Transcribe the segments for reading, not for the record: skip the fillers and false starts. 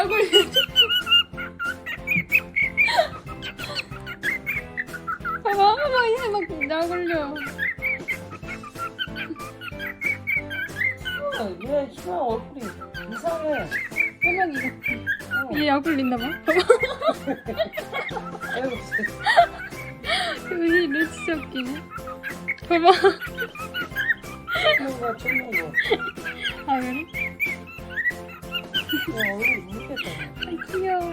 약 올려. 봐봐, 이제 막약 올려. 얘 희망 얼굴이 이상해. 꼬막이 같아. 얘 약 올린다 봐. 봐봐. 아이고, 얘 진짜 웃기네. 봐봐. 죽는 거. 아, 그래? 야, 얼굴 묻겠다. 아, 귀여워.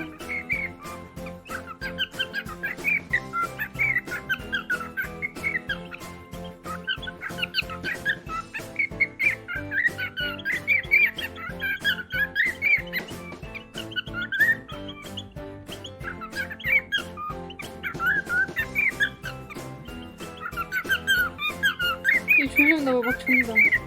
얘 졸렸나 봐, 막 존다.